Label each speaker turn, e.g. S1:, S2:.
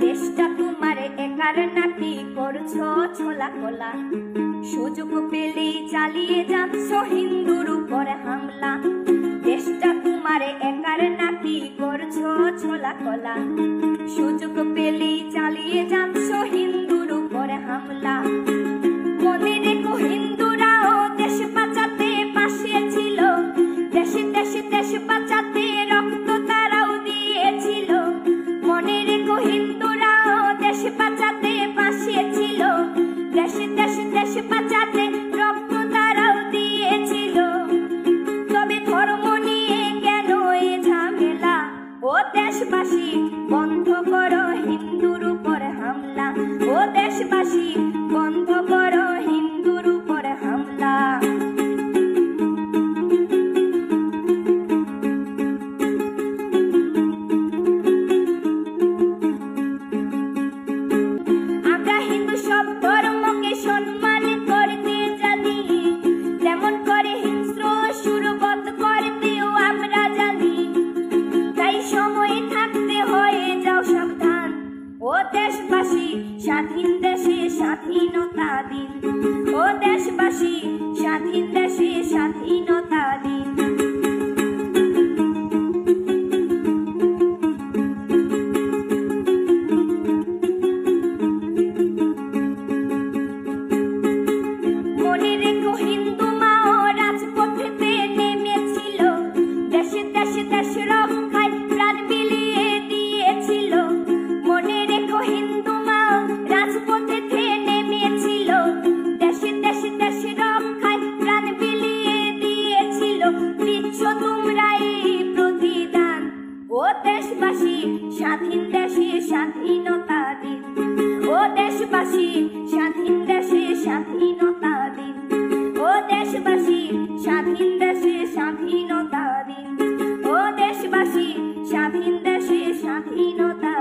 S1: দেশটা তোমার একার নাকি করছো ছোলা কোলা, সুযোগ পেলেই চালিয়ে যাচ্ছ হিন্দুর উপর হামলা। দেশটা তোমার একার নাকি করছো ছোলা কোলা, সুযোগ পেলেই চালিয়ে যাচ্ছ হিন্দুর উপর হামলা। মনে রেখো হিন্দুরাও দেশ বাঁচাতে পাশে ছিল, দেশে দেশে দেশ বাঁচাতে রক্ত তারাও দিয়েছিল। মনে রেখো হিন্দুরাও দেশ বাঁচাতে পাশে ছিল, দেশে দেশে দেশ বাঁচাতে রক্ত তারাও দিয়েছিল। তবে ধর্ম নিয়ে কেন এ ঝামেলা? ও দেশবাসী বন্ধ করো হিন্দুর উপর হামলা, ও দেশবাসী বন্ধ করো হিন্দুর উপর হামলা। আমরা হিন্দু সব ধর্মকে সম্মান করতে জানি, যেমন করে হিংস্র সুরবত করতেও আমরা জানি। তাই সময় থাকতে হয়ে যাও সাবধান, ও দেশবাসী স্বাধীন দেশে স্বাধীনতা দিন, ও দেশবাসী স্বাধীন দেশে স্বাধীনতা দিন। মনে রেখো হিন্দু মাও রাজপথেতে নেমেছিল, দেশে দেশে দেশ রক্ষায় প্রাণ বিলিয়ে দিয়েছিল। মনে রেখো হিন্দু মাও রাজপথেতে নেমেছিল, দেশে দেশে দেশ রক্ষায় প্রাণ বিলিয়ে দিয়েছিল। দিচ্ছ তোমরা এই প্রতিদান, ও দেশবাসী স্বাধীন দেশে স্বাধীনতা দিন, ও দেশবাসী স্বাধীন দেশে স্বাধীনতা দিন, ও দেশবাসী স্বাধীন দেশে স্বাধীনতা দিন, ও দেশবাসী স্বাধীন দেশে স্বাধীনতা